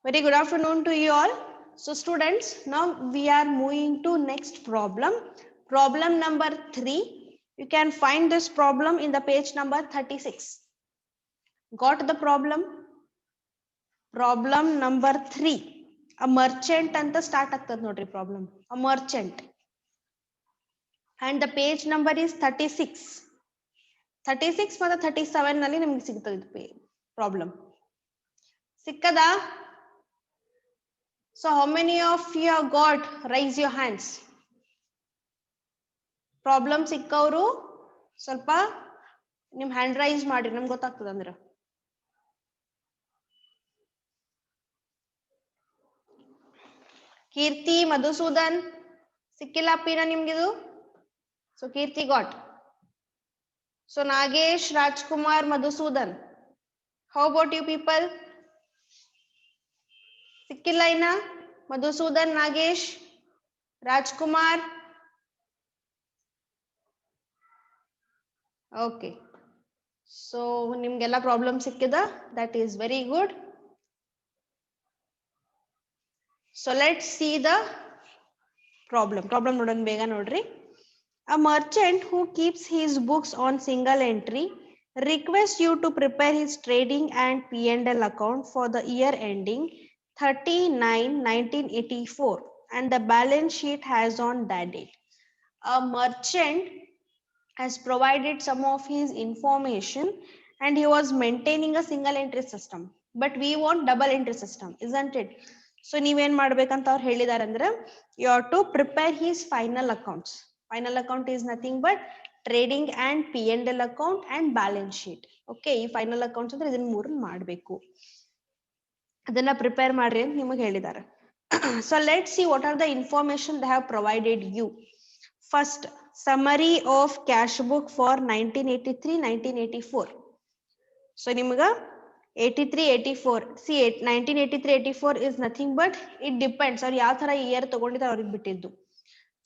Very good afternoon to you all. So students, now we are moving to next problem. Problem number 3. You can find this problem in the page number 36. Got the problem? Problem number 3. A merchant anta start ಆಗ್ತದ ನೋಡ್ರಿ problem. A merchant. And the page number is 36. 36 ಮತ್ತು 37 ನಲ್ಲಿ ನಿಮಗೆ ಸಿಗ್ತದೆ problem. ಸಿಕ್ಕದಾ? So how many of you have got? Raise your hands. Problem ಸಿಕ್ಕವರು ಸ್ವಲ್ಪ ನಿಮ್ hand raise ಮಾಡಿ ನಮ್ಗೆ ಗೊತ್ತಾಗ್ತದ ಅಂದ್ರ ಕೀರ್ತಿ ಮಧುಸೂದನ್ ಸಿಕ್ಕಿಲ್ಲ ಅಪ್ಪಿನ ನಿಮ್ಗಿದು so Keerthi got so Nagesh Rajkumar Madhusudan how about you people ಸಿಕ್ಕಿಲ್ಲ ಇನ್ನ ಮಧುಸೂದನ್ ನಾಗೇಶ್ ರಾಜ್ಕುಮಾರ್ ಓಕೆ ಸೊ ನಿಮ್ಗೆಲ್ಲ ಪ್ರಾಬ್ಲಮ್ ಸಿಕ್ಕಿದ that is very good. So let's see the problem. Problem ನೋಡೋಣ ಬೇಗ ನೋಡ್ರಿ. A merchant who keeps his books on single entry requests you to prepare his trading and P&L account for the year ending 30/9/1984 and the balance sheet has on that date. A merchant has provided some of his information and he was maintaining a single entry system, but we want double entry system, isn't it? So ನೀವೇನ್ ಮಾಡ್ಬೇಕಂತ ಅವ್ರು ಹೇಳಿದಾರೆ ಅಂದ್ರೆ you have to prepare his final accounts. Final account is nothing but trading and P&L account and balance sheet. Okay, ಈ final accounts ಅಂದ್ರೆ ಇದನ್ನ ಮೂರನ್ನ ಮಾಡಬೇಕು, ಅದನ್ನ ಪ್ರಿಪೇರ್ ಮಾಡ್ರಿ ಅಂತ ನಿಮಗೆ ಹೇಳಿದ್ದಾರೆ. So let's see what are the information they have provided you. First, summary of cash book for 1983-1984. So ನಿಮಗ 83-84, see 1983-84 is nothing but it depends ಅವ್ರು ಯಾವ ತರ ಇಯರ್ ತಗೊಂಡಿದ್ದಾರೆ ಅವ್ರಿಗೆ ಬಿಟ್ಟಿದ್ದು.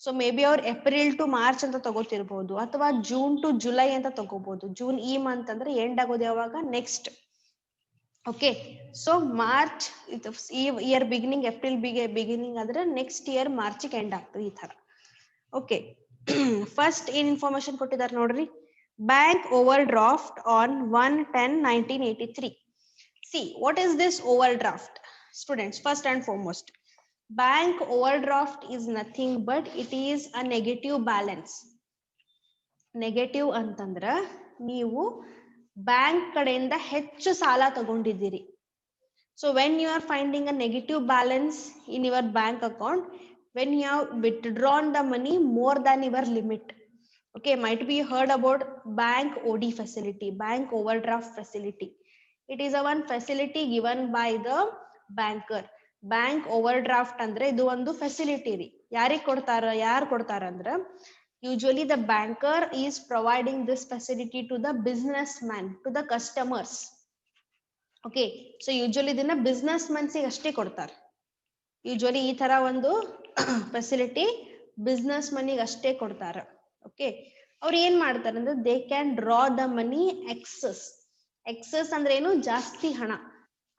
ಸೊ ಮೇ ಬಿ ಅವ್ರು ಏಪ್ರಿಲ್ ಟು ಮಾರ್ಚ್ ಅಂತ ತಗೋತಿರ್ಬೋದು ಅಥವಾ ಜೂನ್ ಟು ಜುಲೈ ಅಂತ ತಗೋಬಹುದು. ಜೂನ್ ಈ ಮಂತ್ ಅಂದ್ರೆ ಎಂಡ್ ಆಗೋದು ಯಾವಾಗ, ನೆಕ್ಸ್ಟ್. ಓಕೆ, ಸೊ ಮಾರ್ಚ್ ಈ ಇಯರ್ ಬಿಗಿನಿಂಗ್ ಏಪ್ರಿಲ್ ಬಿಗಿನಿಂಗ್ ಆದ್ರೆ ನೆಕ್ಸ್ಟ್ ಇಯರ್ ಮಾರ್ಚ್ಗೆ ಎಂಡ್ ಆಗ್ತದೆ ಈ ತರ. ಓಕೆ, ಫಸ್ಟ್ ಏನ್ ಇನ್ಫಾರ್ಮೇಶನ್ ಕೊಟ್ಟಿದ್ದಾರೆ ನೋಡ್ರಿ. Bank over draft on 1/10/1983. See, what is this overdraft? Students, first and foremost, bank overdraft is nothing but it is a negative balance. Negative ಅಂತಂದ್ರ ನೀವು bank ಕಡೆಯಿಂದ ಹೆಚ್ಚು ಸಾಲ ತಗೊಂಡಿದ್ದೀರಿ. So when you are finding a negative balance in your bank account, when you have withdrawn the money more than your limit. Okay, might be heard about bank OD facility, bank overdraft facility. It is a one facility given by the banker. Bank overdraft ಅಂದ್ರೆ ಇದು ಒಂದು facility ರೀ. ಯಾರಿಗೆ ಕೊಡ್ತಾರ, ಯಾರು ಕೊಡ್ತಾರ ಅಂದ್ರ usually the banker is providing this facility to the businessman, to the customers. Okay, so usually ಇದನ್ನ ಬಿಸ್ನೆಸ್ ಮನ್ಸಿಗೆ ಅಷ್ಟೇ ಕೊಡ್ತಾರೆ. ಯೂಶುವಲಿ ಈ ತರ ಒಂದು ಫೆಸಿಲಿಟಿ ಬಿಸ್ನೆಸ್ ಮನಿಗೆ ಅಷ್ಟೇ ಕೊಡ್ತಾರ. ಓಕೆ, ಅವ್ರು ಏನ್ ಮಾಡ್ತಾರೆ ಅಂದ್ರೆ they can draw the money excess. Excess ಅಂದ್ರೆ ಏನು, ಜಾಸ್ತಿ ಹಣ.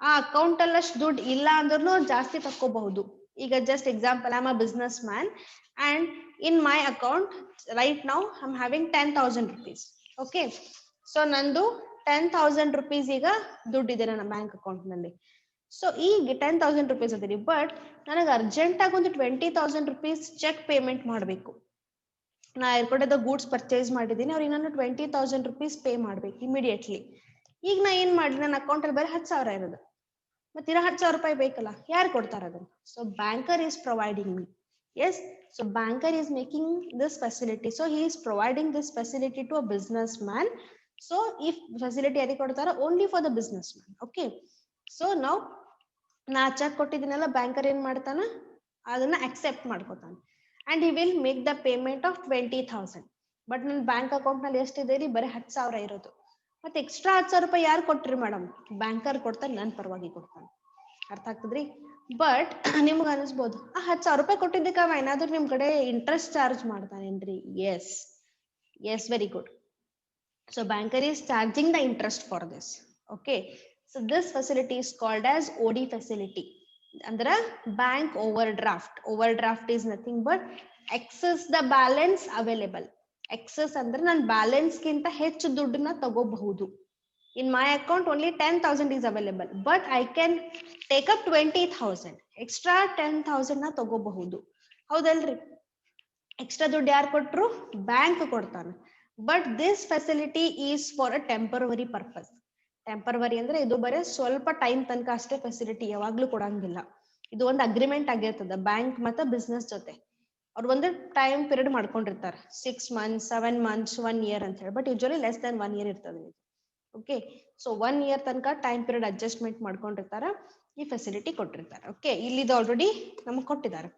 ಆ ಅಕೌಂಟ್ ಅಲ್ಲಷ್ಟು ದುಡ್ಡು ಇಲ್ಲ ಅಂದ್ರೂ ಜಾಸ್ತಿ ತಕ್ಕೋಬಹುದು. ಈಗ just example, I am a business man and in my account right now I am having 10,000 rupees. Okay, so ನಂದು 10,000 rupees ಈಗ ದುಡ್ಡಿದೆ ನನ್ನ ಬ್ಯಾಂಕ್ ಅಕೌಂಟ್ ನಲ್ಲಿ. ಸೊ ಈಗ 10,000 rupees ಅದಿರಿ, ಬಟ್ ನನಗೆ ಅರ್ಜೆಂಟ್ ಆಗಿ ಒಂದು 20,000 rupees ಚೆಕ್ ಪೇಮೆಂಟ್ ಮಾಡಬೇಕು. ನಾ ಎರ್ಕೊಡದ ಗೂಡ್ಸ್ ಪರ್ಚೇಸ್ ಮಾಡಿದ್ದೀನಿ, ಅವ್ರಿಗೆ ನಾನು 20,000 rupees ಪೇ ಮಾಡ್ಬೇಕು ಇಮಿಡಿಯೇಟ್ಲಿ. ಈಗ ನಾ ಏನ್ ಮಾಡಿ, ನನ್ನ ಅಕೌಂಟ್ ಅಲ್ಲಿ ಬರೀ 10,000 ಇರೋದು, ಮತ್ತೆ ಇರೋ 10,000 ರೂಪಾಯಿ ಬೇಕಲ್ಲ, ಯಾರು ಕೊಡ್ತಾರ ಅದನ್ನ? So banker is providing me. Yes, so banker is making this facility. So he is providing this facility to a businessman. So ಈ ಫೆಸಿಲಿಟಿ ಯಾರಿಗೆ ಕೊಡ್ತಾರ? Only for the businessman. Okay, so ನಾವು ನಾ cheque ಕೊಟ್ಟಿದ್ದೀನಲ್ಲ, banker ಏನ್ ಮಾಡ್ತಾನ, ಅದನ್ನ accept ಮಾಡ್ಕೊತಾನೆ and he will make the payment of 20,000. But ನನ್ನ ಬ್ಯಾಂಕ್ ಅಕೌಂಟ್ ನಲ್ಲಿ ಎಷ್ಟಿದೆ ರೀ? ಬರೀ 10,000 ಇರೋದು. ಮತ್ತೆ ಎಕ್ಸ್ಟ್ರಾ 10,000 ರೂಪಾಯಿ ಯಾರು ಕೊಟ್ರಿ ಮೇಡಮ್? ಬ್ಯಾಂಕರ್ ಕೊಡ್ತಾನೆ, ನನ್ ಪರವಾಗಿ ಕೊಡ್ತಾನೆ. ಅರ್ಥ ಆಗ್ತದ್ರಿ? ಬಟ್ ನಿಮ್ಗೆ ಅನಿಸ್ಬೋದು, ಆ 10,000 ರೂಪಾಯಿ ಕೊಟ್ಟಿದ್ದಕ್ಕೆ ಅವ ಏನಾದ್ರು ನಿಮ್ ಕಡೆ ಇಂಟ್ರೆಸ್ಟ್ ಚಾರ್ಜ್ ಮಾಡ್ತಾನೇನ್ರಿ? Yes, yes, very good. So banker is charging the interest for this. Okay, so this facility is called as OD facility. ಅಂದ್ರೆ bank overdraft is nothing but excess the balance available. Excess ಅಂದ್ರೆ ನಾನು balance ಗಿಂತ ಹೆಚ್ಚು ದುಡ್ಡನ್ನ ತಗೋಬಹುದು. In my account only 10,000 is available, but I can take up 20,000. Extra 10,000 ನ ತಗೋಬಹುದು. ಹೌದಲ್ರಿ? ಎಕ್ಸ್ಟ್ರಾ ದುಡ್ಡು ಯಾರು ಕೊಟ್ರು? ಬ್ಯಾಂಕ್ ಕೊಡ್ತಾನೆ. But this facility is for a temporary purpose. Temporary ಅಂದ್ರೆ ಇದು ಬರೀ ಸ್ವಲ್ಪ ಟೈಮ್ ತನಕ ಅಷ್ಟೇ ಫೆಸಿಲಿಟಿ, ಯಾವಾಗ್ಲೂ ಕೊಡಂಗಿಲ್ಲ. ಇದು ಒಂದು ಅಗ್ರಿಮೆಂಟ್ ಆಗಿರ್ತದ ಬ್ಯಾಂಕ್ ಮತ್ತೆ ಬಿಸ್ನೆಸ್ ಜೊತೆ. ಅವ್ರು ಒಂದು ಟೈಮ್ ಪೀರಿಯಡ್ ಮಾಡ್ಕೊಂಡಿರ್ತಾರೆ, 6 months 7 months 1 year ಅಂತ ಹೇಳಿ. But usually less than 1 year ಇರ್ತದೆ. ಓಕೆ, ಸೊ 1 year ತನಕ ಟೈಮ್ ಪೀರಿಯಡ್ ಅಡ್ಜಸ್ಟ್ಮೆಂಟ್ ಮಾಡ್ಕೊಂಡಿರ್ತಾರ, ಈ ಫೆಸಿಲಿಟಿ ಕೊಟ್ಟಿರ್ತಾರೆ. ಓಕೆ, ಇಲ್ಲಿದು ಆಲ್ರೆಡಿ ನಮಗೆ ಕೊಟ್ಟಿದ್ದಾರೆ.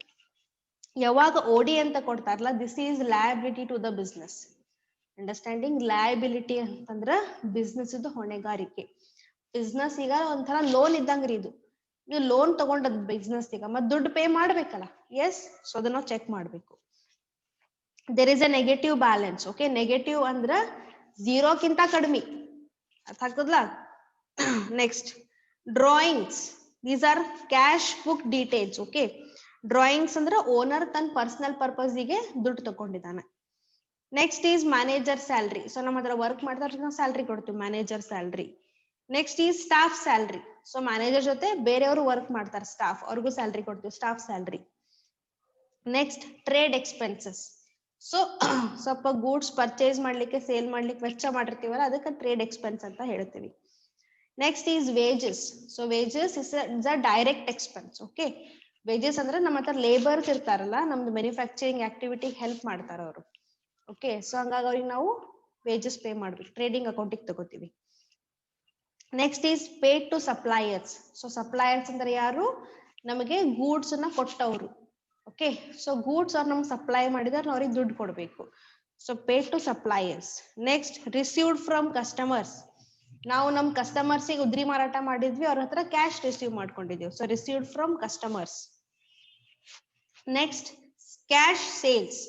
ಯಾವಾಗ ಓಡಿ ಅಂತ ಕೊಡ್ತಾರಲ್ಲ, this is liability to the business. Understanding? Liability ಅಂತಂದ್ರ ಬಿಸ್ನೆಸ್ ಇದು ಹೊಣೆಗಾರಿಕೆ. ಬಿಸ್ನೆಸ್ ಈಗ ಒಂಥರ ಲೋನ್ ಇದ್ದಂಗ್ರಿ ಇದು. ನೀವು ಲೋನ್ ತಗೊಂಡದ್ ಬಿಸ್ನೆಸ್ ಈಗ ಮತ್ತೆ ದುಡ್ಡು ಪೇ ಮಾಡ್ಬೇಕಲ್ಲ. ಎಸ್, ಸೊ ಅದನ್ನ ನಾವು ಚೆಕ್ ಮಾಡ್ಬೇಕು. There is a negative balance. Okay, negative ಅಂದ್ರ ಝೀರೋಕ್ಕಿಂತ ಕಡಿಮೆ. ಅರ್ಥ ಆಗ್ತದಲ್ಲ? Next, drawings. These are cash book details. Okay, drawings ಅಂದ್ರೆ ಓನರ್ ತನ್ನ ಪರ್ಸನಲ್ ಪರ್ಪಸ್ಗೆ ದುಡ್ಡು ತಗೊಂಡಿದ್ದಾನೆ. Next is manager salary. So ನಮ್ಮ ಹತ್ರ ವರ್ಕ್ ಮಾಡ್ತಾರೆ, ನಾವು ಸ್ಯಾಲ್ರಿ ಕೊಡ್ತೀವಿ, manager salary. Next is staff salary. So manager ಜೊತೆ ಬೇರೆಯವರು ವರ್ಕ್ ಮಾಡ್ತಾರೆ, ಸ್ಟಾಫ್, ಅವ್ರಿಗೂ ಸ್ಯಾಲ್ರಿ ಕೊಡ್ತೀವಿ, staff salary. Next, trade expenses. So ಸ್ವಲ್ಪ ಗೂಡ್ಸ್ ಪರ್ಚೇಸ್ ಮಾಡ್ಲಿಕ್ಕೆ, ಸೇಲ್ ಮಾಡ್ಲಿಕ್ಕೆ ವೆಚ್ಚ ಮಾಡಿರ್ತೀವಲ್ಲ, ಅದಕ್ಕೆ ಟ್ರೇಡ್ ಎಕ್ಸ್ಪೆನ್ಸ್ ಅಂತ ಹೇಳ್ತೀವಿ. Next is wages. So wages is a direct expense. Okay, wages ಅಂದ್ರೆ ನಮ್ಮ ಹತ್ರ ಲೇಬರ್ಸ್ ಇರ್ತಾರಲ್ಲ, ನಮ್ದು ಮ್ಯಾನುಫ್ಯಾಕ್ಚರಿಂಗ್ ಆಕ್ಟಿವಿಟಿ ಹೆಲ್ಪ್ ಮಾಡ್ತಾರ ಅವರು. ಓಕೆ, ಸೊ ಹಂಗಾಗಿ ಅವ್ರಿಗೆ ನಾವು ವೇಜಸ್ ಪೇ ಮಾಡ್ಬೇಕು, ಟ್ರೇಡಿಂಗ್ ಅಕೌಂಟಿಗೆ ತಗೋತೀವಿ. Next is paid to suppliers. So suppliers ಅಂದ್ರೆ ಯಾರು? ನಮಗೆ ಗೂಡ್ಸ್ ಅನ್ನ ಕೊಟ್ಟವರು. ಓಕೆ, ಸೊ ಗೂಡ್ಸ್ ಅವ್ರು ನಮ್ಗೆ ಸಪ್ಲೈ ಮಾಡಿದ್ರೆ ನಾವು ಅವ್ರಿಗೆ ದುಡ್ಡು ಕೊಡಬೇಕು. So paid to suppliers. Next, received from customers. ನಾವು ನಮ್ಮ ಕಸ್ಟಮರ್ಸಿಗೆ ಉದ್ರಿ ಮಾರಾಟ ಮಾಡಿದ್ವಿ, ಅವ್ರ ಹತ್ರ ಕ್ಯಾಶ್ ರಿಸೀವ್ ಮಾಡ್ಕೊಂಡಿದ್ದೀವಿ. So received from customers. Next, cash sales.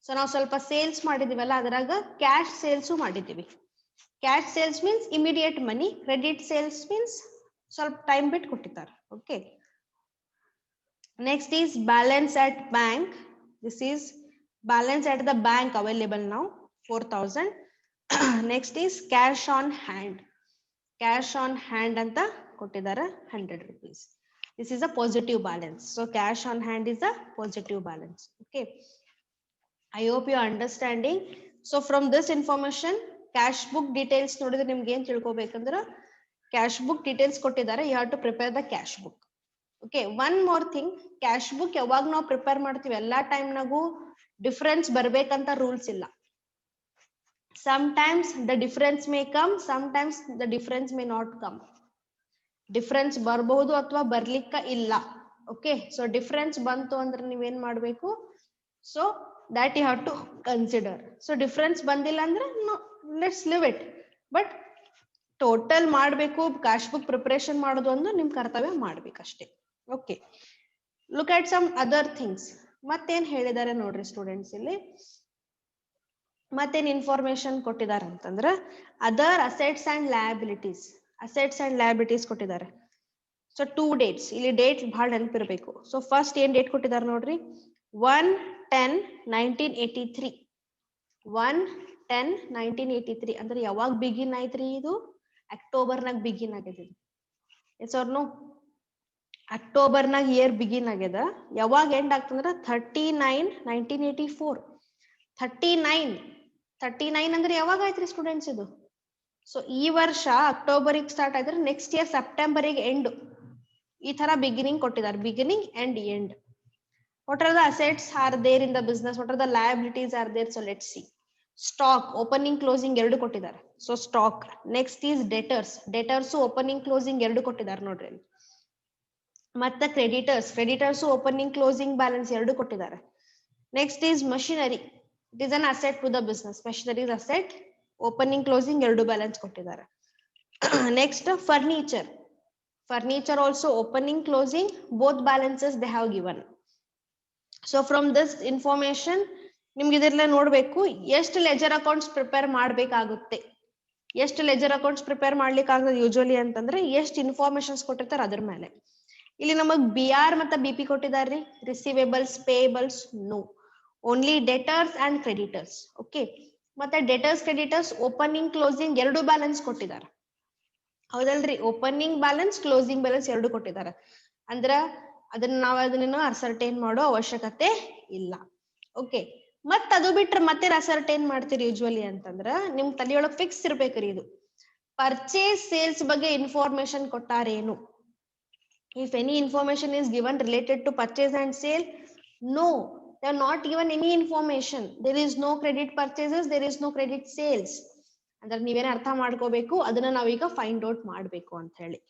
So ನಾವು ಸ್ವಲ್ಪ ಸೇಲ್ಸ್ ಮಾಡಿದೀವಲ್ಲ, ಅದ್ರಾಗ ಕ್ಯಾಶ್ ಸೇಲ್ಸು ಮಾಡಿದೀವಿ. Cash sales means immediate money. Credit sales means ಸ್ವಲ್ಪ ಟೈಮ್ ಬಿಟ್ಟು ಕೊಟ್ಟಿದ್ದಾರೆ. Okay, next is balance at bank. This is balance at the bank available now, 4,000. Next is cash on hand. Cash on hand anta kottidare 100 rupees. This is a positive balance. So cash on hand is a positive balance. Okay, I hope you are understanding. So from this information, cash book details nodidre nimge ಏನು ತಿಳ್ಕೊಬೇಕಂದ್ರೆ, cash book details ಕೊಟ್ಟಿದ್ದಾರೆ, you have to prepare the cash book. Okay, one more thing, cash book ಯಾವಾಗ ನಾವು prepare ಮಾಡ್ತೀವಿ ಎಲ್ಲಾ ಟೈಮ್ನಾಗೂ difference ಬರ್ಬೇಕಂತ rules ಇಲ್ಲ. Sometimes the difference may come, sometimes the difference may not come. Difference ಬರಬಹುದು ಅಥವಾ ಬರ್ಲಿಕ್ಕ ಇಲ್ಲ. ಓಕೆ, ಸೊ ಡಿಫರೆನ್ಸ್ ಬಂತು ಅಂದ್ರೆ ನೀವೇನ್ ಮಾಡ್ಬೇಕು? So that you have to consider. So difference ಬಂದಿಲ್ಲ ಅಂದ್ರೆ let's leave it. But total ಮಾಡ್ಬೇಕು, ಕ್ಯಾಶ್ ಬುಕ್ ಪ್ರಿಪರೇಷನ್ ಮಾಡೋದು ಒಂದು ನಿಮ್ ಕರ್ತವ್ಯ ಮಾಡ್ಬೇಕಷ್ಟೇ. Okay, look at some other things. ಮತ್ತೇನ್ ಹೇಳಿದ್ದಾರೆ ನೋಡ್ರಿ ಸ್ಟೂಡೆಂಟ್ಸ್, ಇಲ್ಲಿ ಮತ್ತೇನ್ ಇನ್ಫಾರ್ಮೇಶನ್ ಕೊಟ್ಟಿದ್ದಾರೆ ಅಂತಂದ್ರೆ, other assets and liabilities. Assets and liabilities ಕೊಟ್ಟಿದ್ದಾರೆ. ಸೊ 2 dates, ಇಲ್ಲಿ ಡೇಟ್ ಬಹಳ ನೆನಪಿರ್ಬೇಕು. ಸೊ ಫಸ್ಟ್ ಏನ್ ಡೇಟ್ ಕೊಟ್ಟಿದ್ದಾರೆ ನೋಡ್ರಿ, 1/10/1983. 1/10/1983 ಅಂದ್ರೆ ಯಾವಾಗ ಬಿಗಿನ್ ಆಯ್ತ್ರಿ? ಇದು ಅಕ್ಟೋಬರ್ನಾಗ ಬಿಗಿನ್ ಆಗಿದೆ. Yes or no? ಅಕ್ಟೋಬರ್ನಾಗ ಇಯರ್ ಬಿಗಿನ್ ಆಗ್ಯದ. ಯಾವಾಗ ಎಂಡ್ ಆಗ್ತಂದ್ರ 39/1984. 39 ಅಂದ್ರೆ ಯಾವಾಗ ಆಯ್ತ್ರಿ ಸ್ಟೂಡೆಂಟ್ಸ್ ಇದು? ಸೊ ಈ ವರ್ಷ ಅಕ್ಟೋಬರಿಗೆ ಸ್ಟಾರ್ಟ್ ಆಯ್ತಾರೆ, ನೆಕ್ಸ್ಟ್ ಇಯರ್ ಸೆಪ್ಟೆಂಬರಿಗೆ ಎಂಡ್. ಈ ತರ ಬಿಗಿನಿಂಗ್ ಕೊಟ್ಟಿದ್ದಾರೆ, beginning and end. What are the assets are there in the business, what are the liabilities are there? So let's see. Stock opening closing ಎರಡು ಕೊಟ್ಟಿದ್ದಾರೆ. So stock. Next is debtors. Debtors opening closing ಎರಡು ಕೊಟ್ಟಿದ್ದಾರೆ ನೋಡ್ರಿ. ಮತ್ತೆ creditors opening closing balance ಎರಡು ಕೊಟ್ಟಿದ್ದಾರೆ. Next is machinery. It is an asset to the business. Machinery is asset, opening closing ಎರಡು balance ಕೊಟ್ಟಿದ್ದಾರೆ. Next furniture. Furniture also opening closing both balances they have given. So from this information ನಿಮ್ಗೆ ಇದೆಲ್ಲ ನೋಡ್ಬೇಕು, ಎಷ್ಟು leisure accounts prepare ಮಾಡ್ಬೇಕಾಗುತ್ತೆ. ಎಷ್ಟು leisure accounts prepare ಮಾಡ್ಲಿಕ್ಕೆ ಆಗುತ್ತೆ ಯೂಶುವಲಿ ಅಂತಂದ್ರೆ ಎಷ್ಟು ಇನ್ಫಾರ್ಮೇಶನ್ಸ್ ಕೊಟ್ಟಿರ್ತಾರೆ ಅದ್ರ ಮೇಲೆ. ಇಲ್ಲಿ ನಮಗ್ BR ಮತ್ತೆ BP ಕೊಟ್ಟಿದಾರ್ರಿ. Receivables, payables no, only debtors and creditors. Okay, ಮತ್ತೆ ಡೆಟರ್ಸ್ ಕ್ರೆಡಿಟರ್ಸ್ ಓಪನಿಂಗ್ ಕ್ಲೋಸಿಂಗ್ ಎರಡು ಬ್ಯಾಲೆನ್ಸ್ ಕೊಟ್ಟಿದ್ದಾರೆ, ಹೌದಲ್ರಿ? ಓಪನಿಂಗ್ ಬ್ಯಾಲೆನ್ಸ್, ಕ್ಲೋಸಿಂಗ್ ಬ್ಯಾಲೆನ್ಸ್ ಎರಡು ಕೊಟ್ಟಿದ್ದಾರೆ. ಅಂದ್ರ ಅದನ್ನ ಅಸರ್ಟೈನ್ ಮಾಡೋ ಅವಶ್ಯಕತೆ ಇಲ್ಲ. ಓಕೆ, ಮತ್ ಅದು ಬಿಟ್ರೆ ಮತ್ತೆ ಅಸರ್ಟೈನ್ ಮಾಡ್ತೀರಿ ಯೂಶುವಲಿ ಅಂತಂದ್ರ ನಿಮ್ ತಲೆಯೊಳಗ್ ಫಿಕ್ಸ್ ಇರ್ಬೇಕ್ರಿ ಇದು. ಪರ್ಚೇಸ್ ಸೇಲ್ಸ್ ಬಗ್ಗೆ information ಕೊಟ್ಟಾರೇನು? If any information is given related to purchase and sale, no, they are not given any information. There is no credit purchases, there is no credit sales. ಅಂದ್ರೆ ನೀವೇನ ಅರ್ಥ ಮಾಡ್ಕೋಬೇಕು, ಅದನ್ನ ನಾವೀಗ find out ಮಾಡ್ಬೇಕು ಅಂತ ಹೇಳಿ.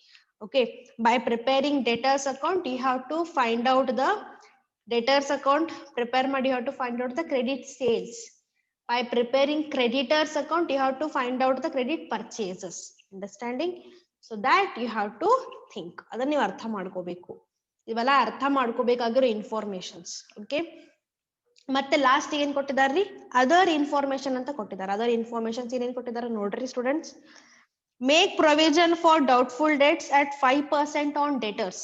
Okay, by preparing debtors account you have to find out the debtors account. Prepare ಮಾಡಿ you have to find out the credit sales. By preparing creditors account you have to find out the credit purchases. Understanding? So that you have to think. ಅದನ್ನ ನೀವು ಅರ್ಥ ಮಾಡ್ಕೋಬೇಕು. ಇವೆಲ್ಲ ಅರ್ಥ ಮಾಡ್ಕೋಬೇಕಾಗಿರೋ informations. Okay, ಮತ್ತೆ last ಏನ್ ಕೊಟ್ಟಿದಾರ್ರಿ? ಅದರ್ ಇನ್ಫಾರ್ಮೇಶನ್ ಅಂತ ಕೊಟ್ಟಿದ್ದಾರೆ. ಅದರ್ ಇನ್ಫಾರ್ಮೇಶನ್ಸ್ ಏನೇನ್ ಕೊಟ್ಟಿದ್ದಾರೆ ನೋಡ್ರಿ students. Make provision for doubtful debts at 5% on debtors.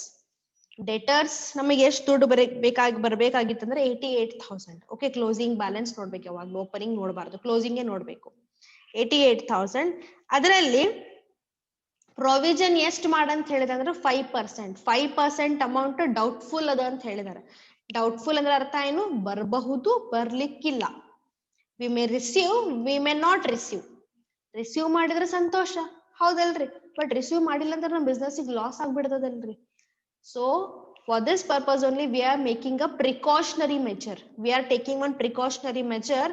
Debtors ನಮಗೆ ಎಷ್ಟು ದುಡ್ಡು ಬರ್ಬೇಕಾಗಿತ್ತಂದ್ರೆ 88,000. ಓಕೆ, ಕ್ಲೋಸಿಂಗ್ ಬ್ಯಾಲೆನ್ಸ್ ನೋಡ್ಬೇಕು, ಯಾವಾಗ್ಲೂ ಓಪನಿಂಗ್ ನೋಡಬಾರ್ದು, ಕ್ಲೋಸಿಂಗ್ ನೋಡ್ಬೇಕು. 88,000. ಅದರಲ್ಲಿ ಪ್ರೊವಿಷನ್ ಎಷ್ಟು ಮಾಡಂತ ಹೇಳಿದ್ರೆ ಅಂದ್ರೆ 5%. 5% ಅಮೌಂಟ್ ಡೌಟ್ಫುಲ್ ಅದ ಅಂತ ಹೇಳಿದಾರೆ. ಡೌಟ್ಫುಲ್ ಅಂದ್ರೆ ಅರ್ಥ ಏನು? ಬರಬಹುದು, ಬರ್ಲಿಕ್ಕಿಲ್ಲ. We may receive, we may not receive. Receive ಮಾಡಿದ್ರೆ ಸಂತೋಷ, ಹೌದಲ್ರಿ? ಬಟ್ ರಿಸೀವ್ ಮಾಡಿಲ್ಲ ಅಂದ್ರೆ ನಮ್ಮ ಬಿಸ್ನೆಸ್ ಲಾಸ್ ಆಗ್ಬಿಡ್ತದಲ್ರಿ. So for this purpose only we are making a precautionary measure. We are taking one precautionary measure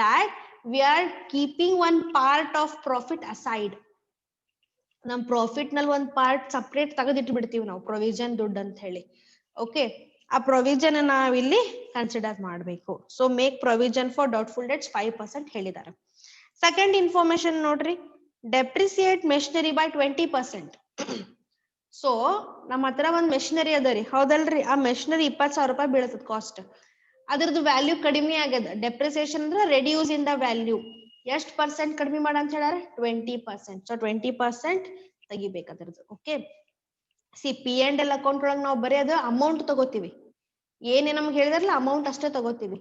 that we are keeping one part of profit aside. ನಮ್ profit ನಲ್ಲಿ ಒಂದ್ part separate ತೆಗೆದಿಟ್ಟು ಬಿಡ್ತೀವಿ ನಾವು, provision ದುಡ್ಡು ಅಂತ ಹೇಳಿ. Okay, ಆ provision ನಾವಿಲ್ಲಿ ಕನ್ಸಿಡರ್ ಮಾಡ್ಬೇಕು. So make provision for doubtful debts 5% ಹೇಳಿದ್ದಾರೆ. ಸೆಕೆಂಡ್ ಇನ್ಫಾರ್ಮೇಶನ್ ನೋಡ್ರಿ, ಡೆಪ್ರಿಸಿಯೇಟ್ ಮೆಷಿನರಿ ಬೈ 20%. ಸೊ ನಮ್ಮ ಹತ್ರ ಒಂದ್ ಮೆಷಿನರಿ ಅದ ರೀ, ಹೌದಲ್ರಿ? ಆ ಮೆಷಿನರಿ 20,000 ರೂಪಾಯಿ ಬೀಳತದ ಕಾಸ್ಟ್. ಅದ್ರದ್ದು ವ್ಯಾಲ್ಯೂ ಕಡಿಮೆ ಆಗ್ಯದ. ಡೆಪ್ರಿಸಿಯೇಷನ್ ಅಂದ್ರೆ ರೆಡ್ಯೂಸ್ ಇನ್ ದ ವ್ಯಾಲ್ಯೂ. ಎಷ್ಟು ಪರ್ಸೆಂಟ್ ಕಡಿಮೆ ಮಾಡ ಅಂತ ಹೇಳಾರೆ? 20%. ಸೊ 20% ತೆಗಿಬೇಕು ಅದ್ರದ್ದು. ಓಕೆ, ಸಿ P&L ಅಕೌಂಟ್ ಒಳಗೆ ನಾವು ಬರೀ ಅದು ಅಮೌಂಟ್ ತಗೋತೀವಿ, ಏನೇ ನಮ್ಗೆ ಹೇಳಿದಾರಲ್ಲ ಅಮೌಂಟ್ ಅಷ್ಟೇ ತಗೋತೀವಿ.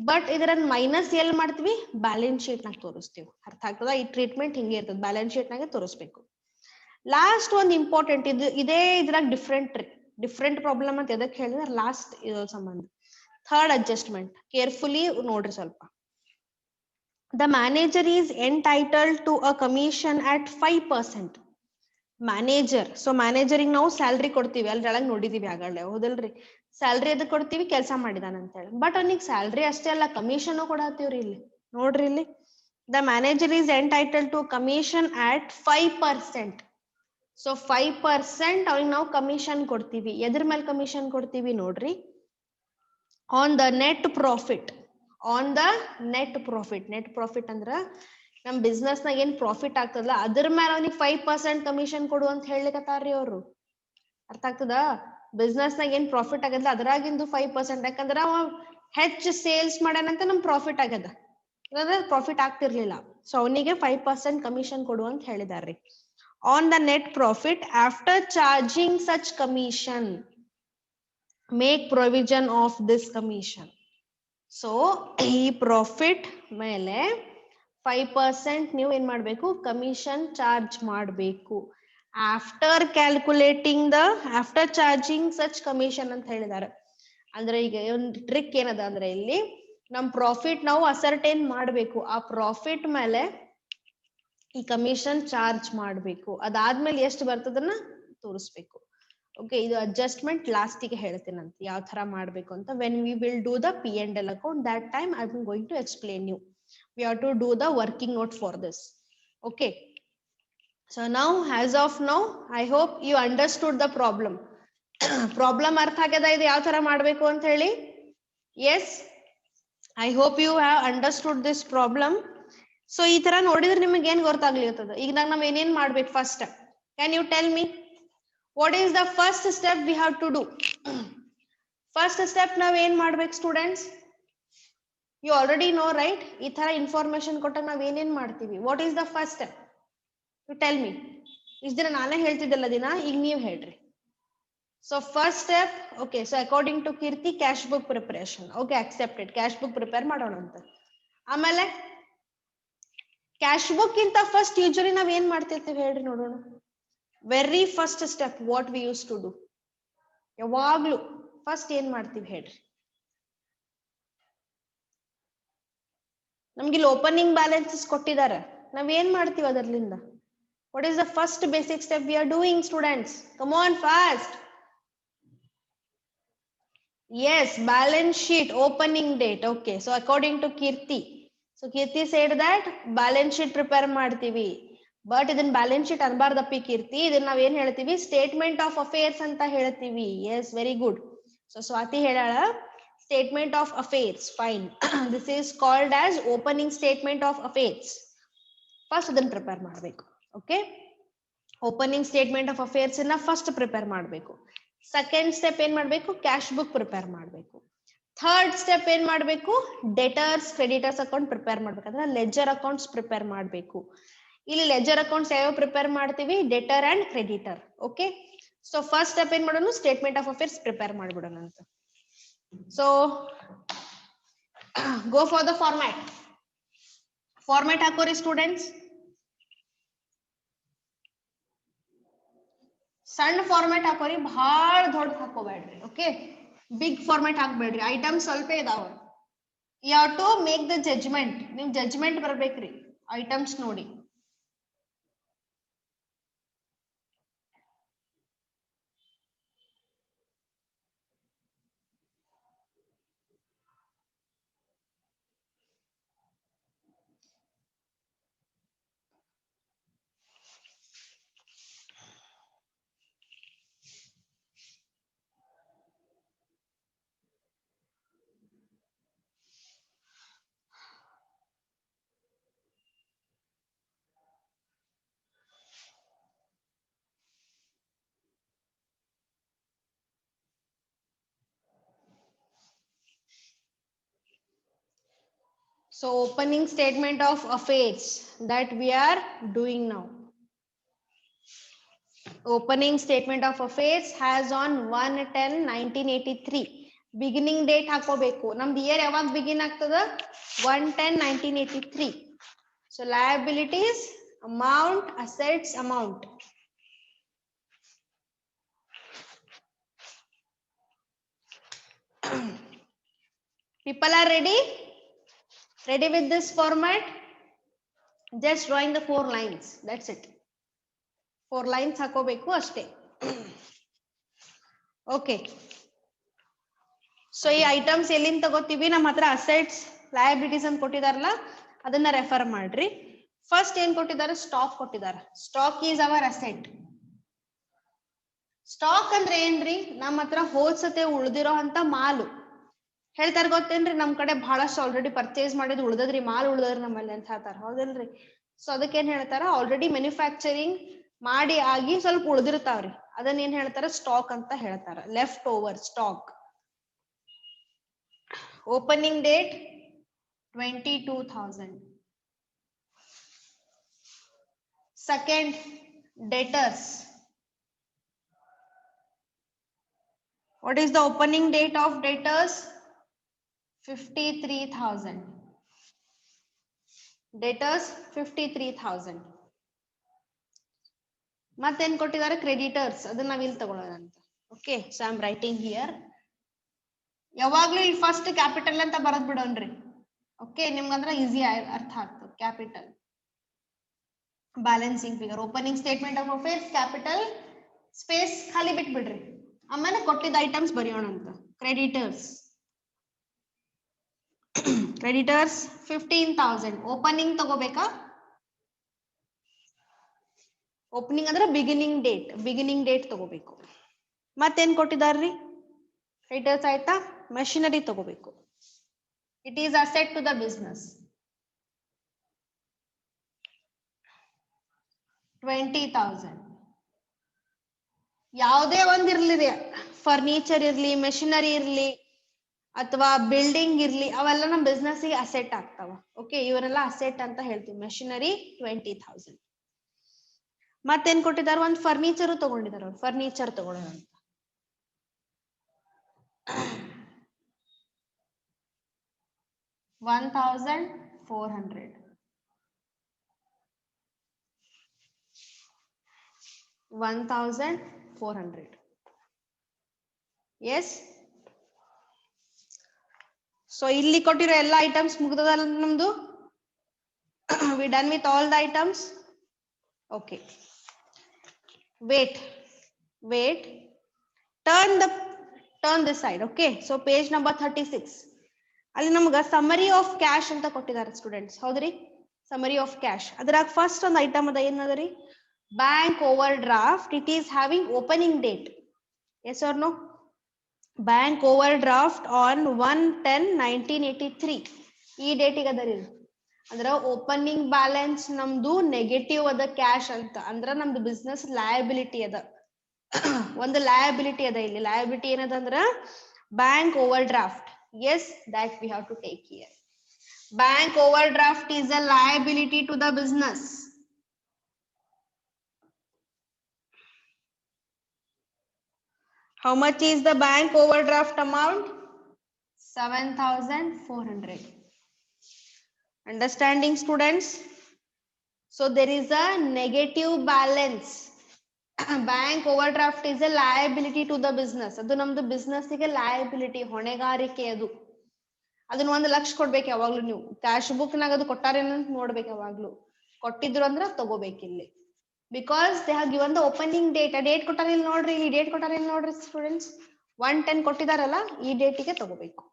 ಬಟ್ ಇದರ ಮೈನಸ್ ಎಲ್ಲಿ ಮಾಡ್ತೀವಿ? ಬ್ಯಾಲೆನ್ಸ್ ಶೀಟ್ ನಾಗ ತೋರಿಸ್ತೀವಿ. ಅರ್ಥ ಆಗ್ತದ? ಈ ಟ್ರೀಟ್ಮೆಂಟ್ ಹಿಂಗೆ ಇರ್ತದೆ, ಬ್ಯಾಲೆನ್ಸ್ ಶೀಟ್ ನಾಗೆ ತೋರಿಸ್ಬೇಕು. ಲಾಸ್ಟ್ ಒಂದು ಇಂಪಾರ್ಟೆಂಟ್, ಇದೇ ಇದ್ರಾಗ ಡಿಫ್ರೆಂಟ್ ಪ್ರಾಬ್ಲಮ್ ಅಂತ ಎದಕ್ಕೆ ಹೇಳಿದ್ರೆ ಲಾಸ್ಟ್ ಇದ್ರ ಸಂಬಂಧ. ಥರ್ಡ್ ಅಡ್ಜಸ್ಟ್ಮೆಂಟ್, ಕೇರ್ಫುಲಿ ನೋಡ್ರಿ ಸ್ವಲ್ಪ. The manager is entitled to a commission at 5%. Manager, so ಮ್ಯಾನೇಜರಿಗೆ ನಾವು ಸ್ಯಾಲ್ರಿ ಕೊಡ್ತೀವಿ, ಅಲ್ರೊಳಗೆ ನೋಡಿದೀವಿ ಆಗಲೇ, ಹೌದಲ್ರಿ? ಸ್ಯಾಲ್ರಿ ಅದಕ್ಕೆ ಕೊಡ್ತೀವಿ, ಕೆಲಸ ಮಾಡಿದಾನ ಅಂತ ಹೇಳಿ. ಬಟ್ ಅವ್ನಿಗೆ ಸ್ಯಾಲ್ರಿ ಅಷ್ಟೇ ಅಲ್ಲ, ಕಮಿಷನ್ ಕೊಡತ್ತೀವ್ರಿ ಇಲ್ಲಿ. ನೋಡ್ರಿ ಇಲ್ಲಿ, the manager is entitled to commission at 5%. So 5% ಅವ್ನಿಗೆ ನಾವು ಕಮಿಷನ್ ಕೊಡ್ತೀವಿ. ಎದ್ರ ಮೇಲೆ ಕಮಿಷನ್ ಕೊಡ್ತೀವಿ ನೋಡ್ರಿ? On the net profit. On the net profit. Net profit ಅಂದ್ರ ನಮ್ ಬಿಸ್ನೆಸ್ ನಾಗ ಏನ್ ಪ್ರಾಫಿಟ್ ಆಗ್ತದಲ್ಲ ಅದ್ರ ಮೇಲೆ ಅವ್ನಿಗೆ 5% ಕಮಿಷನ್ ಕೊಡು ಅಂತ ಹೇಳಿಕತ್ತಾರ್ರಿ ಅವ್ರು. ಅರ್ಥ ಆಗ್ತದ? ಬಿಸ್ನೆಸ್ ನಾಗ ಏನ್ ಪ್ರಾಫಿಟ್ ಆಗಲ್ಲ ಅದ್ರಾಗಿಂದು 5%. ಯಾಕಂದ್ರ ಅವ ಹೆಚ್ಚು ಸೇಲ್ಸ್ ಮಾಡ್ಯಾನಂತ ನಮ್ ಪ್ರಾಫಿಟ್ ಆಗ್ಯದ, ಇಲ್ಲಾಂದ್ರೆ ಪ್ರಾಫಿಟ್ ಆಗ್ತಿರ್ಲಿಲ್ಲ. ಸೊ ಅವನಿಗೆ 5% ಕಮಿಷನ್ ಕೊಡು ಅಂತ ಹೇಳಿದಾರ್ರಿ. On the net profit after charging such commission, make provision of this commission. So ಈ ಪ್ರಾಫಿಟ್ ಮೇಲೆ 5% ನೀವು ಏನ್ ಮಾಡ್ಬೇಕು? ಕಮಿಷನ್ ಚಾರ್ಜ್ ಮಾಡ್ಬೇಕು. After calculating the after charging such commission ಅಂತ ಹೇಳಿದ್ದಾರೆ. ಅಂದ್ರೆ ಈಗ ಒಂದು ಟ್ರಿಕ್ ಏನದ ಅಂದ್ರೆ ಇಲ್ಲಿ ನಮ್ ಪ್ರಾಫಿಟ್ ನಾವು ಅಸರ್ಟೈನ್ ಮಾಡ್ಬೇಕು. ಆ ಪ್ರಾಫಿಟ್ ಮೇಲೆ ಈ ಕಮಿಷನ್ ಚಾರ್ಜ್ ಮಾಡ್ಬೇಕು. ಅದಾದ್ಮೇಲೆ ಎಷ್ಟು ಬರ್ತದನ್ನ ತೋರಿಸ್ಬೇಕು. ಓಕೆ, ಇದು ಅಡ್ಜಸ್ಟ್ಮೆಂಟ್ ಲಾಸ್ಟಿಗೆ ಹೇಳ್ತೀನಂತ ಯಾವ ತರ ಮಾಡ್ಬೇಕು ಅಂತ. When we will do the P&L account, that time I am going to explain you. We have to do the working note for this. Okay, so now as of now I hope you understood the problem. Problem ಅರ್ಥ ಆಗ್ಯದ ಇದು ಯಾವ ತರ ಮಾಡ್ಬೇಕು ಅಂತ ಹೇಳಿ? Yes, I hope you have understood this problem. So ಈ ತರ ನೋಡಿದ್ರೆ ನಿಮಗೆ ಏನ್ ಗೊತ್ತಾಗ್ಲಿರ್ತದ? ಈಗ ನಾವ್ ಏನೇನ್ ಮಾಡ್ಬೇಕು first? Can you tell me what is the first step we have to do? First step ನಾವ್ ಏನ್ ಮಾಡ್ಬೇಕು students? You already know, right? ಈ ತರ ಇನ್ಫಾರ್ಮೇಶನ್ ಕೊಟ್ಟಾಗ ನಾವ್ ಏನೇನ್ ಮಾಡ್ತೀವಿ? What is the first step? You tell me. ಇಷ್ಟ ದಿನ ನಾನೇ ಹೇಳ್ತಿದ್ದಲ್ಲ ದಿನ, ಈಗ ನೀವ್ ಹೇಳ್ರಿ. So first step, okay, so according to Kirti, cash book preparation. Okay, accepted. Cash book prepare ಮಾಡೋಣ ಅಂತ. ಆಮೇಲೆ ಕ್ಯಾಶ್ ಬುಕ್ ಇಂತ ಫಸ್ಟ್ ಯೂಶುವಲಿ ನಾವ್ ಏನ್ ಮಾಡ್ತಿರ್ತೀವಿ ಹೇಳ್ರಿ ನೋಡೋಣ. Very first step what we use to do, ಯಾವಾಗ್ಲೂ ಫಸ್ಟ್ ಏನ್ ಮಾಡ್ತೀವಿ ಹೇಳ್ರಿ. ನಮ್ಗೆ ಇಲ್ಲಿ ಓಪನಿಂಗ್ ಬ್ಯಾಲೆನ್ಸಸ್ ಕೊಟ್ಟಿದ್ದಾರೆ, ನಾವ್ ಏನ್ ಮಾಡ್ತೀವಿ ಅದರ್ಲಿಂದ? What is the first basic step we are doing, students? Come on, fast. Yes, balance sheet, opening date. Okay, so according to Kirti. So Kirti said that balance sheet prepare ಮಾಡ್ತೀವಿ. But ಇದನ್ನ balance sheet ಅನ್ಬಾರ್ದಪ್ಪಿ ಕೀರ್ತಿ, ಇದನ್ನ ನಾವ್ ಏನ್ ಹೇಳ್ತೀವಿ? Statement of affairs ಅಂತ ಹೇಳ್ತೀವಿ. Yes, very good. So Swati ಹೇಳಾಳ statement of affairs. Fine. This is called as opening statement of affairs. First ಅದನ್ನ prepare ಮಾಡ್ಬೇಕು. Okay. Opening statement of affairs ಅನ್ನ ಫಸ್ಟ್ ಪ್ರಿಪೇರ್ ಮಾಡಬೇಕು. ಸೆಕೆಂಡ್ ಸ್ಟೆಪ್ ಏನ್ ಮಾಡಬೇಕು? Cash book prepare ಮಾಡಬೇಕು. Third step ಏನ್ ಮಾಡಬೇಕು? Debtors creditors account prepare ಮಾಡ್ಬೇಕಂದ್ರೆ ಲೆಜರ್ ಅಕೌಂಟ್ಸ್ ಪ್ರಿಪೇರ್ ಮಾಡಬೇಕು. ಇಲ್ಲಿ ಲೆಜರ್ ಅಕೌಂಟ್ಸ್ ಯಾವ ಪ್ರಿಪೇರ್ ಮಾಡ್ತೀವಿ? Debtor and creditor. Okay, so first step ಏನ್ ಮಾಡೋಣ? ಸ್ಟೇಟ್ಮೆಂಟ್ ಆಫ್ ಅಫೇರ್ಸ್ ಪ್ರಿಪೇರ್ ಮಾಡ್ಬಿಡೋಣ ಅಂತ. So go for the format ಹಾಕೋರಿ ಸ್ಟೂಡೆಂಟ್ಸ್. ಸಣ್ಣ ಫಾರ್ಮ್ಯಾಟ್ ಹಾಕೋರಿ, ಬಹಳ ದೊಡ್ಡ ಹಾಕೋಬೇಡ್ರಿ. ಓಕೆ, ಬಿಗ್ ಫಾರ್ಮ್ಯಾಟ್ ಹಾಕ್ಬೇಡ್ರಿ, ಐಟಮ್ ಸ್ವಲ್ಪ ಇದಾವ. You have to make the judgement. ನಿಮ್ ಜಡ್ಜ್ಮೆಂಟ್ ಬರ್ಬೇಕ್ರಿ ಐಟಮ್ಸ್ ನೋಡಿ. So opening statement of affairs that we are doing now. Opening statement of affairs has on 1/10/1983. Beginning date ಹಾಕೋಬೇಕು. ನಮ್ದು ಇಯರ್ ಯಾವಾಗ begin ಆಗ್ತದ? 1/10/1983. So liabilities, amount, assets, amount. People are ready? Ready with this format? Just drawing the 4 lines. That's it. 4 lines ಹಾಕೋಬೇಕು ಅಷ್ಟೇ. Okay, so ಈ items ಎಲ್ಲಿಂದ ತಗೋತೀವಿ? ನಮ್ಮ ಹತ್ರ ಅಸೆಟ್ಸ್ ಲಯಬಿಲಿಟೀಸ್ ಅಂತ ಕೊಟ್ಟಿದಾರಲ್ಲ, ಅದನ್ನ ರೆಫರ್ ಮಾಡ್ರಿ. ಫಸ್ಟ್ ಏನ್ ಕೊಟ್ಟಿದ್ದಾರೆ? ಸ್ಟಾಕ್ ಕೊಟ್ಟಿದ್ದಾರೆ. Stock is our asset. Stock ಅಂದ್ರೆ ಏನ್ರಿ? ನಮ್ಮ ಹತ್ರ ಹೋಲ್ಸತೆ ಉಳ್ದಿರೋ ಅಂತ ಮಾಲು. ಹೇಳ್ತಾರ ಗೊತ್ತೇನ್ರಿ, ನಮ್ ಕಡೆ ಬಹಳಷ್ಟು ಆಲ್ರೆಡಿ ಪರ್ಚೇಸ್ ಮಾಡಿದ್ ಉಳ್ದದ್ರಿ, ಮಾಲ್ ಉಳ್ದದ್ರಿ ನಮ್ಮಲ್ಲಿ ಅಂತ ಹೇಳ್ತಾರ, ಹೌದಲ್ರಿ? ಸೊ ಅದಕ್ಕೆ ಏನ್ ಹೇಳ್ತಾರ? ಆಲ್ರೆಡಿ ಮ್ಯಾನುಫ್ಯಾಕ್ಚರಿಂಗ್ ಮಾಡಿ ಆಗಿ ಸ್ವಲ್ಪ ಉಳ್ದಿರ್ತಾವ್ರಿ, ಅದನ್ನ ಏನ್ ಹೇಳ್ತಾರ? ಸ್ಟಾಕ್ ಅಂತ ಹೇಳ್ತಾರ. Left over stock. Opening date 22,000. Second, debtors. What is the opening date of debtors? 53,000. Debtors 53,000. ಮತ್ತೇನ್ ಕೊಟ್ಟಿದ್ದಾರೆ? ಕ್ರೆಡಿಟರ್ಸ್. ಅದನ್ನ ನಾವ್ ಇಲ್ಲಿ ತಗೊಳ್ಳೋಣ ಅಂತ. Okay, so I am writing here. ಯಾವಾಗ್ಲೂ ಇಲ್ಲಿ ಫಸ್ಟ್ ಕ್ಯಾಪಿಟಲ್ ಅಂತ ಬರದ್ ಬಿಡೋಣ್ರಿ. ಓಕೆ, ನಿಮ್ಗಂದ್ರ ಈಸಿ ಅರ್ಥ ಆಗ್ತದೆ. Capital, balancing figure, opening statement of affairs, capital, space ಖಾಲಿ ಬಿಟ್ಬಿಡ್ರಿ. ಆಮೇಲೆ ಕೊಟ್ಟಿದ್ದ ಐಟಮ್ಸ್ ಬರೆಯೋಣ ಅಂತ. Creditors, creditors 15,000. ಓಪನಿಂಗ್ ತಗೋಬೇಕಾ? ಓಪನಿಂಗ್ ಅಂದ್ರೆ ಬಿಗಿನಿಂಗ್ ಡೇಟ್, ಬಿಗಿನಿಂಗ್ ಡೇಟ್ ತಗೋಬೇಕು. ಮತ್ತೇನ್ ಕೊಟ್ಟಿದಾರ್ರಿ? ಕ್ರೆಡಿಟರ್ಸ್ ಆಯ್ತಾ? ಮೆಷಿನರಿ ತಗೋಬೇಕು. It is asset to the business. 20,000. ಯಾವುದೇ ಒಂದಿರ್ಲಿ, ಫರ್ನಿಚರ್ ಇರ್ಲಿ, ಮೆಷಿನರಿ ಇರ್ಲಿ, ಅಥವಾ ಬಿಲ್ಡಿಂಗ್ ಇರ್ಲಿ, ಅವೆಲ್ಲ ನಮ್ ಬಿಸ್ನೆಸ್ ಗೆ ಅಸೆಟ್ ಆಗ್ತಾವ. ಓಕೆ, ಇವರೆಲ್ಲ ಅಸೆಟ್ ಅಂತ ಹೇಳ್ತೀವಿ. ಮೆಷಿನರಿ 20,000. ಮತ್ತೇನ್ ಕೊಟ್ಟಿದ್ದಾರೆ? ಒಂದ್ ಫರ್ನಿಚರ್ ತಗೊಂಡಿದ್ದಾರೆ. ಫರ್ನಿಚರ್ ತಗೊಳ್ಳೋಣ ಅಂತ. 1,400. 1,400. Yes. So ಇಲ್ಲಿ ಕೊಟ್ಟಿರೋ ಎಲ್ಲ ಐಟಮ್ಸ್ ಮುಗ್ದದಲ್ಲ ನಮ್ದು. We done with all the items. Okay. Wait. Turn this side. Okay. So page number 36. ಅಲ್ಲಿ ನಮ್ಗ ಸಮ್ಮರಿ ಆಫ್ ಕ್ಯಾಶ್ ಅಂತ ಕೊಟ್ಟಿದ್ದಾರೆ ಸ್ಟೂಡೆಂಟ್ಸ್. ಹೌದ್ರಿ? Summary of cash. ಅದ್ರಾಗ ಫಸ್ಟ್ ಒಂದು ಐಟಮ್ ಅದ ಏನದರಿ? Bank overdraft. It is having opening date. Yes or no? Bank overdraft on 1/10/1983. ಈ ಡೇಟಿಗೆ ಅದರಿ. ಅಂದ್ರ ಓಪನಿಂಗ್ ಬ್ಯಾಲೆನ್ಸ್ ನಮ್ದು ನೆಗೆಟಿವ್ ಅದ ಕ್ಯಾಶ್ ಅಂತ. ಅಂದ್ರ ನಮ್ದು ಬಿಸ್ನೆಸ್ ಲಯಬಿಲಿಟಿ ಅದ. ಒಂದು ಲಯಬಿಲಿಟಿ ಅದ ಇಲ್ಲಿ. ಲಯಬಿಲಿಟಿ ಏನದ ಅಂದ್ರ bank over draft. Yes, that we have to take here. Bank overdraft is a liability to the business. How much is the bank overdraft amount? 7,400. Understanding, students? So there is a negative balance. Bank overdraft is a liability to the business. ಅದು ನಮ್ದು business ಗೆ liability, ಹೊಣೆಗಾರಿಕೆ ಅದು. ಅದನ್ನ 1,00,000 ಕೊಡ್ಬೇಕು ಯಾವಾಗ್ಲೂ ನೀವು. Cash book ನಾಗ ಅದು ಕೊಟ್ಟಾರೇನ ಅಂತ ನೋಡ್ಬೇಕು ಯಾವಾಗ್ಲೂ. ಕೊಟ್ಟಿದ್ರು ಅಂದ್ರೆ ತಗೋಬೇಕಿಲ್ಲಿ. Because they have given the opening date. A date ಕೊಟ್ಟಾರ ಇಲ್ಲಿ ನೋಡ್ರಿ. ಇಲ್ಲಿ ಡೇಟ್ ಕೊಟ್ಟಾರ ಇಲ್ಲಿ ನೋಡ್ರಿ ಸ್ಟೂಡೆಂಟ್ಸ್. 1/10 ಕೊಟ್ಟಿದಾರಲ್ಲ, ಈ ಡೇಟಿಗೆ ತಗೋಬೇಕು.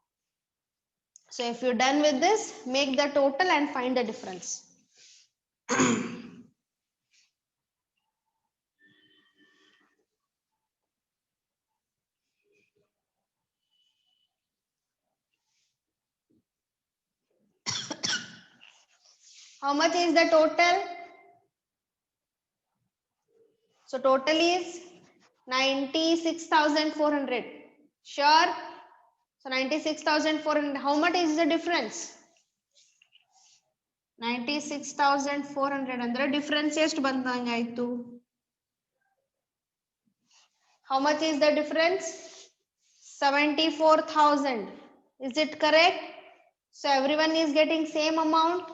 So if you're done with this, make the total and find the difference. How much is the total? So total is 96,400. Sure? So 96,400. How much is the difference? 96,400 ಅಂದ್ರೆ ಡಿಫರೆನ್ಸ್ ಎಷ್ಟು ಬಂದಂಗಾಯ್ತು? How much is the difference? 74,000. Is it correct? So everyone is getting same amount.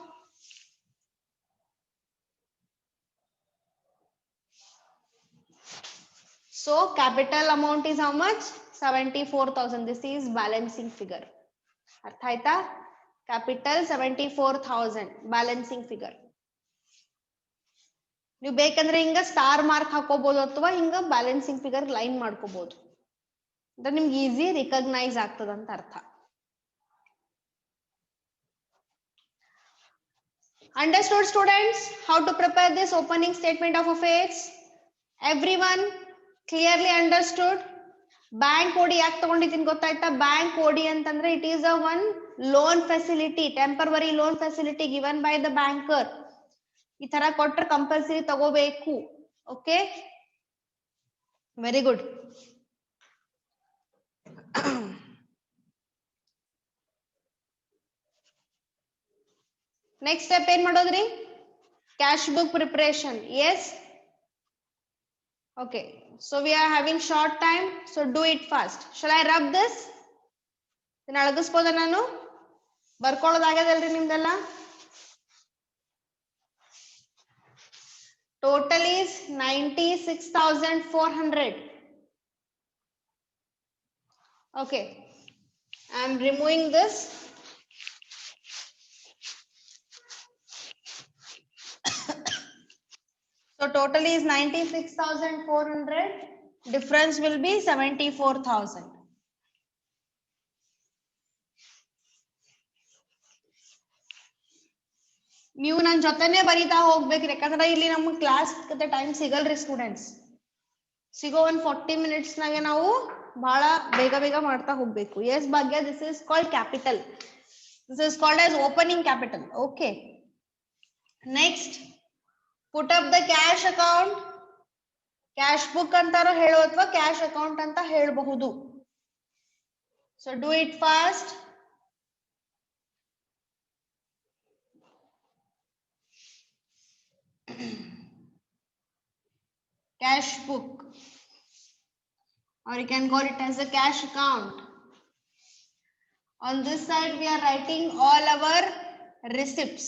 So capital amount is how much? 74,000. This is balancing figure. ಅರ್ಥ ಆಯ್ತಾ? Capital 74,000 balancing figure. ನೀವು ಬೇಕಂದ್ರೆ ಹಿಂಗ star mark ಹಾಕೋಬಹುದು ಅಥವಾ ಹಿಂಗ ಬ್ಯಾಲೆನ್ಸಿಂಗ್ ಫಿಗರ್ ಲೈನ್ ಮಾಡ್ಕೋಬಹುದು. ಅಂದ್ರೆ ನಿಮ್ಗೆ ಈಸಿ ರಿಕಗ್ನೈಸ್ ಆಗ್ತದ ಅಂತ ಅರ್ಥ. Understood, students? How to prepare this opening statement of affairs? Everyone clearly understood? Bank OD ಯಾಕೆ ತಗೊಂಡಿದ್ದೀನಿ ಗೊತ್ತಾಯ್ತಾ? ಬ್ಯಾಂಕ್ ಓಡಿ ಅಂತಂದ್ರೆ it is a one loan facility, temporary loan facility given by the banker. ಈ ತರ ಕೊಟ್ರೆ ಕಂಪಲ್ಸರಿ ತಗೋಬೇಕು. Okay, very good. Next step ಏನ್ ಮಾಡೋದ್ರಿ? Cash book preparation. Yes, okay, so we are having short time, so do it fast. Shall I rub this? ಇದನ್ನ ಅಳಗಿಸ್ಬೋದ ನಾನು? ಬರ್ಕೊಳ್ಳೋದಾಗದಲ್ರಿ ನಿಮ್ದೆಲ್ಲ? Total is 96,400. Okay, I am removing this. So total is 96,400. Difference will be 74,000. ನೀವು ನನ್ನ ಜೊತೆನೆ ಬರೀತಾ ಹೋಗ್ಬೇಕ್ರಿ. ಯಾಕಂದ್ರೆ ಇಲ್ಲಿ ನಮ್ಗೆ ಕ್ಲಾಸ್ ಟೈಮ್ ಸಿಗಲ್ರಿ ಸ್ಟೂಡೆಂಟ್ಸ್. ಸಿಗೋ 40 minutes ನಾಗೆ ನಾವು ಬಹಳ ಬೇಗ ಬೇಗ ಮಾಡ್ತಾ ಹೋಗ್ಬೇಕು. Yes Bhagya, this is called capital. This is called as opening capital. Okay, next put up the cash account. Cash book ಅಂತಾರೋ ಹೇಳೋ ಅಥವಾ ಕ್ಯಾಶ್ ಅಕೌಂಟ್ ಅಂತ ಹೇಳಬಹುದು. So do it fast. Cash book, or you can call it as a cash account. On this side, we are writing all our receipts.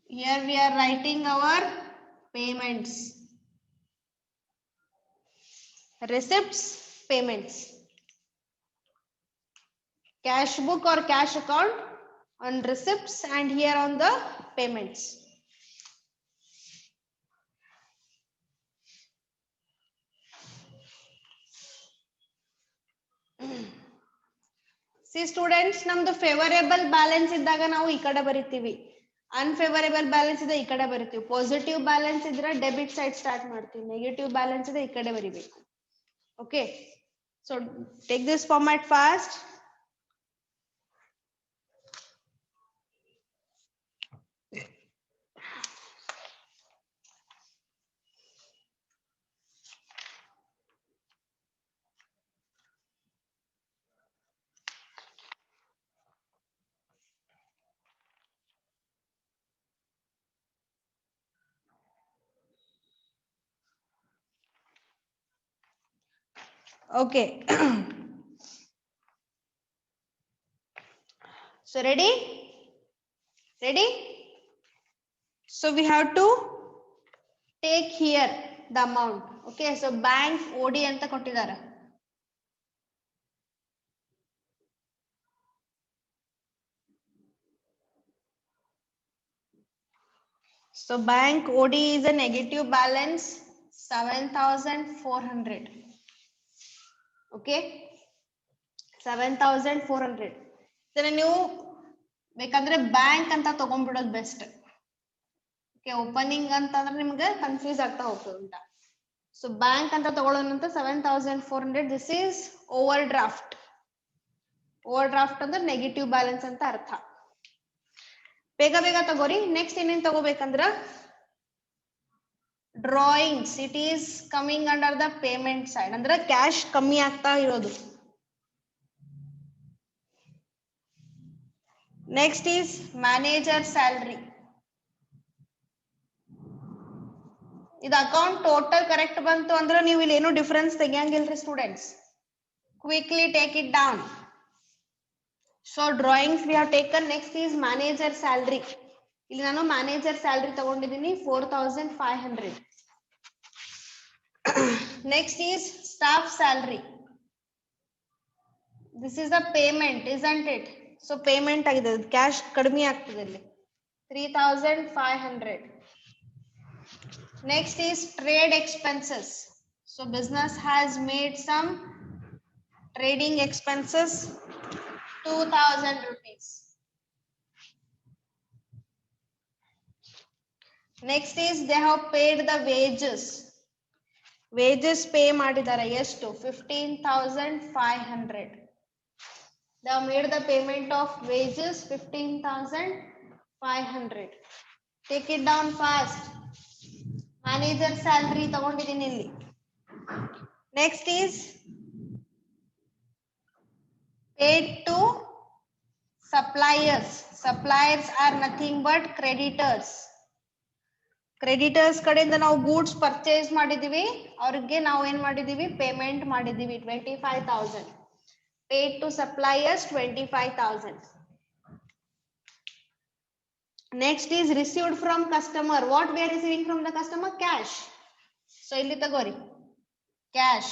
Here we are writing our payments. Receipts, payments. Cash book or cash account on receipts and here on the payments. See students, ನಮ್ದು favorable balance ಇದ್ದಾಗ ನಾವು ಈ ಕಡೆ ಬರಿತೀವಿ. Unfavorable balance ಇದೆ ಈ ಕಡೆ ಬರಿತೀವಿ. Positive balance ಇದ್ರೆ ಡೆಬಿಟ್ ಸೈಡ್ ಸ್ಟಾರ್ಟ್ ಮಾಡ್ತೀವಿ. ನೆಗೆಟಿವ್ ಬ್ಯಾಲೆನ್ಸ್ ಇದೆ ಈ ಕಡೆ ಬರಿಬೇಕು. Okay. So take this format fast. Okay. So ready? Ready? So we have to take here the amount. Okay. So bank OD ಅಂತ ಕೊಟ್ಟಿದ್ದಾರೆ. So bank OD is a negative balance 7,400. Okay. 7,400. Then ನೀವು ಬೇಕಂದ್ರೆ bank ಅಂತ ತಗೊಂಡ್ಬಿಡೋದು best. Okay opening ಅಂತಂದ್ರೆ ನಿಮ್ಗೆ confuse ಆಗ್ತಾ ಹೋಗ್ತದೆ ಅಂತ. ಸೊ ಬ್ಯಾಂಕ್ ಅಂತ ತಗೊಳ್ಳೋಣಂತ 7,400. This is over draft. Over draft ಅಂದ್ರೆ ನೆಗೆಟಿವ್ ಬ್ಯಾಲೆನ್ಸ್ ಅಂತ ಅರ್ಥ. ಬೇಗ ಬೇಗ ತಗೋರಿ. ನೆಕ್ಸ್ಟ್ ಏನೇನ್ ತಗೋಬೇಕಂದ್ರ drawings. It is coming under the payment side. ಅಂದ್ರೆ ಕ್ಯಾಶ್ ಕಮ್ಮಿ ಆಗ್ತಾ ಇರೋದು. Next is manager salary. This account total correct bantu andre ನೀವು ಇಲ್ಲಿ ಏನು ಡಿಫರೆನ್ಸ್ ತೆಗಿಯಂಗಿಲ್ರಿ students. Quickly take it down. So drawings we have taken. Next is manager salary. ಇಲ್ಲಿ ನಾನು manager salary ತಗೊಂಡಿದ್ದೀನಿ 4,500. Next is staff salary. This is the payment, isn't it? So payment ಆಗಿದೆ, cash ಕಡಿಮೆ ಆಗ್ತದೆ ಇಲ್ಲಿ 3,500. Next is trade expenses. So business has made some trading expenses 2,000 rupees. Next is they have paid the wages. Wages pay ಮಾಡಿದ್ದಾರೆ ಎಷ್ಟು 15,500. They have made the payment of wages 15,500. Take it down fast. Manager salary ತಗೊಂಡಿದ್ದೀನಿ ಇಲ್ಲಿ. Next is paid to suppliers. Suppliers are nothing but creditors. Creditors ಕಡೆಯಿಂದ ನಾವು goods purchase ಮಾಡಿದೀವಿ, ಅವ್ರಿಗೆ ನಾವು ಏನ್ ಮಾಡಿದೀವಿ ಪೇಮೆಂಟ್ ಮಾಡಿದೀವಿ 25,000. Paid to suppliers 25,000. Next is received from customer. What we are receiving from the customer? Cash. So ಇಲ್ಲಿ ತಗೋರಿ cash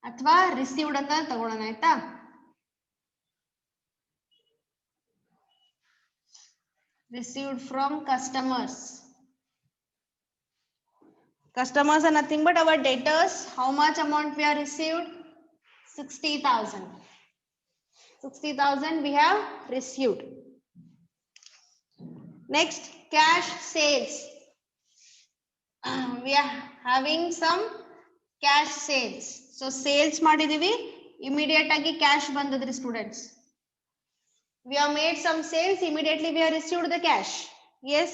ಅಥವಾ received ಅಂತ ತಗೊಳ್ಳೋಣ ಆಯ್ತಾ. Received from customers. Customers are nothing but our debtors. How much amount we have received? 60,000. 60,000 we have received. Next, cash sales. We are having some cash sales. So sales ಮಾಡಿದೀವಿ, immediate ಆಗಿ cash ಬಂದದ್ರಿ students. We have made some sales, immediately we have received the cash. Yes.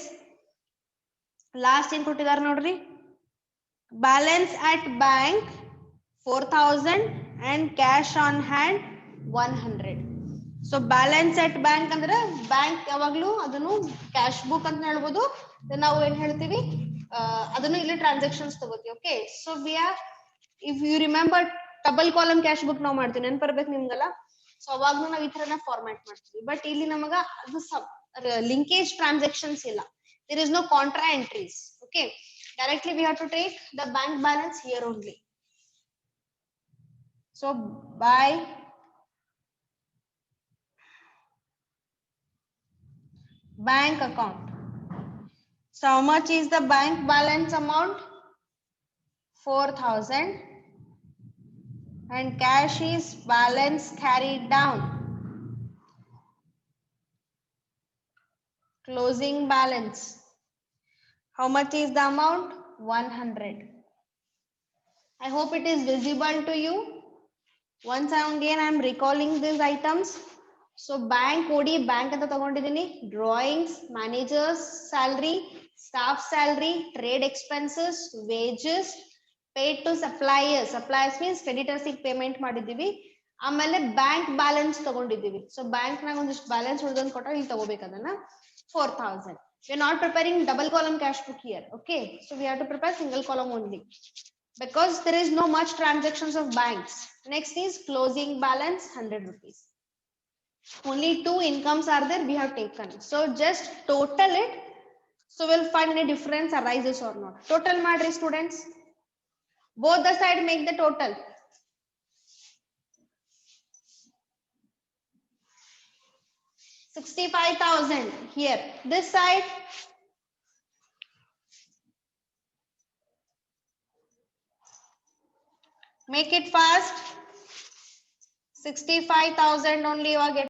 Last ಏನ್ ಕೊಟ್ಟಿದ್ದಾರೆ ನೋಡ್ರಿ. Balance at bank 4,000 and cash on hand 100. So balance at bank ಅಂದ್ರೆ bank ಯಾವಾಗ್ಲೂ ಅದನ್ನು cash book ಅಂತ ಹೇಳ್ಬೋದು. ನಾವು ಏನ್ ಹೇಳ್ತೀವಿ ಅದನ್ನು ಇಲ್ಲಿ ಟ್ರಾನ್ಸಾಕ್ಷನ್ಸ್ ತಗೋತೀವಿ. Okay, so we are, if you remember double column cash book ನಾವು ಮಾಡ್ತೀವಿ ನೆನಪಿರ್ಬೇಕು ನಿಮ್ಗೆಲ್ಲ. ಸೊ ಅವಾಗ್ನು ನಾವು ಈ ತರನ ಫಾರ್ಮ್ಯಾಟ್ ಮಾಡ್ತೀವಿ. ಬಟ್ ಇಲ್ಲಿ ನಮಗ ಅದು ಲಿಂಕೇಜ್ ಟ್ರಾನ್ಸಾಕ್ಷನ್ಸ್ ಇಲ್ಲ. There is no contra entries. Okay, directly we have to take the bank balance here only. So by bank account. So how much is the bank balance amount? 4,000, and cash is balance carried down. Closing balance. How much is the amount? 100. I hope it is visible to you. Once again I am recalling these items. So bank OD bank anta tagondidini, drawings, managers salary, staff salary, trade expenses, wages, paid to suppliers. Suppliers means creditors ಗೆ payment ಮಾಡಿದೀವಿ. ಆಮೇಲೆ bank balance ತಗೊಂಡಿದೀವಿ. So bank ನಾಗ ಒಂದಿಷ್ಟು balance ಉಳಿದೊಂದು ಕೊಟ್ಟ ಇಲ್ಲಿ ತಗೋಬೇಕು ಅದನ್ನ 4,000. We are not preparing double column cash book here. Okay, so we have to prepare single column only because there is no much transactions of banks. Next is closing balance 100 rupees. Only two incomes are there we have taken. So just total it. So we'll find any difference arises or not. Total madri students. Both the side make the total. $65,000 here. This side. Make it fast. 65,000 only you are getting.